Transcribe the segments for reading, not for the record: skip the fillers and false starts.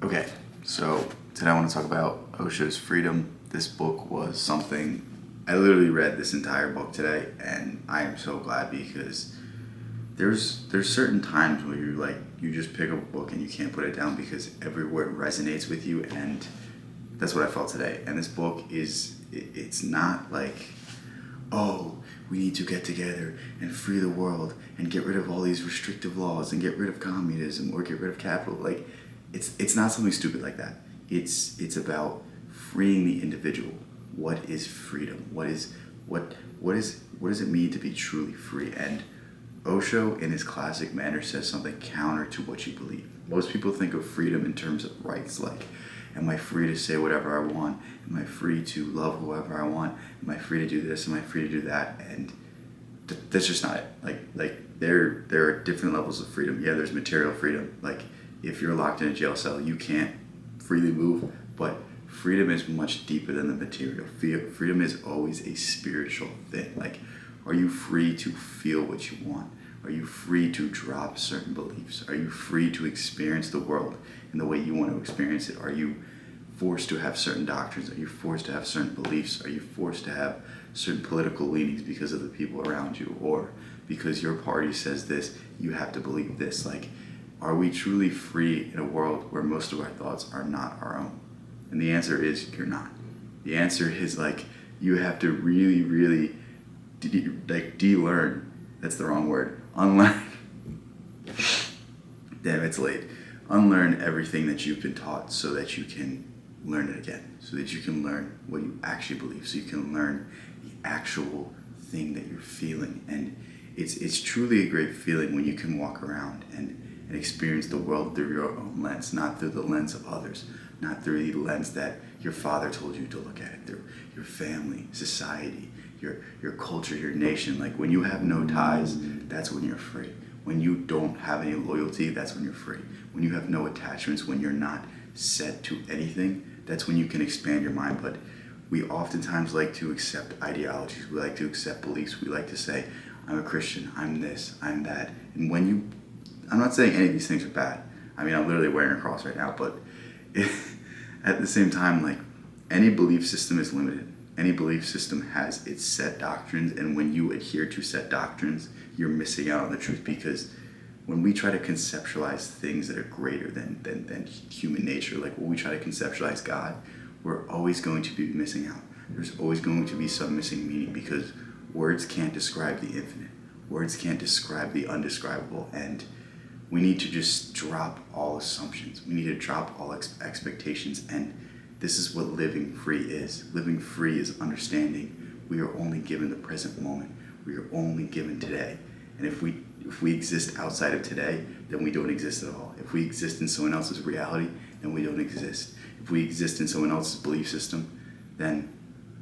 Okay, so today I want to talk about Osho's Freedom. This book was something, I literally read this entire book today, and I am so glad because there's certain times where you just pick up a book and you can't put it down because every word resonates with you, and that's what I felt today. And this book it's not like, oh, we need to get together and free the world and get rid of all these restrictive laws and get rid of communism or get rid of capital. Like, it's not something stupid like that. It's about freeing the individual. What is freedom? What does it mean to be truly free? And Osho, in his classic manner, says something counter to what you believe. Most people think of freedom in terms of rights, like, am I free to say whatever I want? Am I free to love whoever I want? Am I free to do this? Am I free to do that? And that's just not it. Like there are different levels of freedom. Yeah, there's material freedom. Like, if you're locked in a jail cell, you can't freely move. But freedom is much deeper than the material. Freedom is always a spiritual thing. Like, are you free to feel what you want? Are you free to drop certain beliefs? Are you free to experience the world in the way you want to experience it? Are you forced to have certain doctrines? Are you forced to have certain beliefs? Are you forced to have certain political leanings because of the people around you? Or because your party says this, you have to believe this? Like, are we truly free in a world where most of our thoughts are not our own? And the answer is, you're not. The answer is, like, you have to really, really de-learn. That's the wrong word. Unlearn. Damn, it's late. Unlearn everything that you've been taught so that you can learn it again. So that you can learn what you actually believe. So you can learn the actual thing that you're feeling. And it's truly a great feeling when you can walk around and experience the world through your own lens, not through the lens of others, not through the lens that your father told you to look at it through, your family, society, your culture, your nation. Like, when you have no ties, that's when you're free. When you don't have any loyalty, that's when you're free. When you have no attachments, when you're not set to anything, that's when you can expand your mind. But we oftentimes like to accept ideologies. We like to accept beliefs. We like to say, I'm a Christian, I'm this, I'm that. And I'm not saying any of these things are bad. I mean, I'm literally wearing a cross right now, but at the same time, like, any belief system is limited. Any belief system has its set doctrines, and when you adhere to set doctrines, you're missing out on the truth, because when we try to conceptualize things that are greater than human nature, like when we try to conceptualize God, we're always going to be missing out. There's always going to be some missing meaning, because words can't describe the infinite. Words can't describe the undescribable, and we need to just drop all assumptions. We need to drop all expectations, and this is what living free is. Living free is understanding we are only given the present moment. We are only given today. And if we exist outside of today, then we don't exist at all. If we exist in someone else's reality, then we don't exist. If we exist in someone else's belief system, then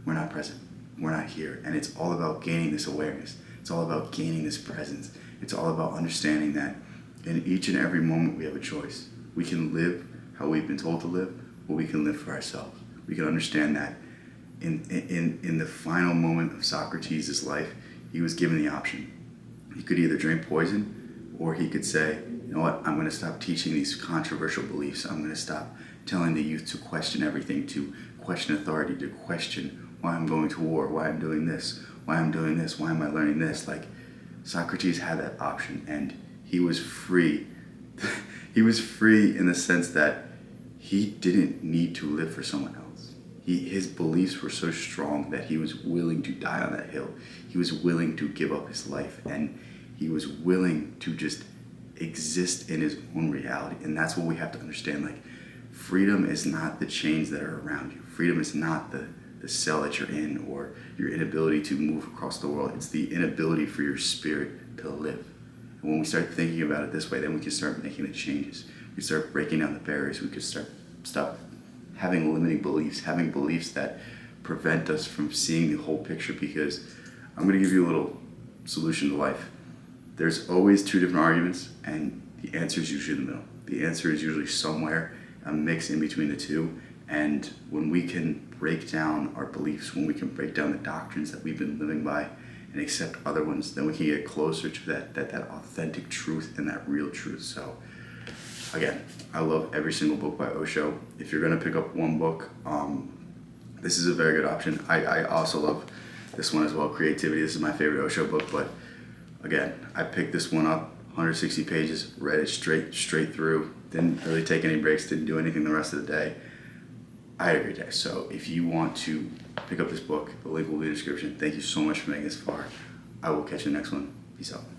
we're not present. We're not here. And it's all about gaining this awareness. It's all about gaining this presence. It's all about understanding that in each and every moment we have a choice. We can live how we've been told to live, or we can live for ourselves. We can understand that in the final moment of Socrates' life, he was given the option. He could either drink poison, or he could say, you know what, I'm going to stop teaching these controversial beliefs. I'm going to stop telling the youth to question everything, to question authority, to question why I'm going to war, why I'm doing this, why I'm doing this, why am I learning this. Like, Socrates had that option, and he was free. He was free in the sense that he didn't need to live for someone else. His beliefs were so strong that he was willing to die on that hill. He was willing to give up his life, and he was willing to just exist in his own reality. And that's what we have to understand. Like, freedom is not the chains that are around you. Freedom is not the cell that you're in, or your inability to move across the world. It's the inability for your spirit to live. And when we start thinking about it this way, then we can start making the changes. We start breaking down the barriers. We could stop having limiting beliefs, having beliefs that prevent us from seeing the whole picture. Because I'm going to give you a little solution to life. There's always two different arguments, and the answer is usually in the middle. The answer is usually somewhere, a mix in between the two. And when we can break down our beliefs, when we can break down the doctrines that we've been living by and accept other ones, then we can get closer to that authentic truth and that real truth. So again, I love every single book by Osho. If you're going to pick up one book, this is a very good option. I also love this one as well, Creativity. This is my favorite Osho book, but again, I picked this one up, 160 pages, read it straight through, didn't really take any breaks, didn't do anything the rest of the day. I had a great day. So if you want to pick up this book, the link will be in the description. Thank you so much for making this far. I will catch you in the next one. Peace out.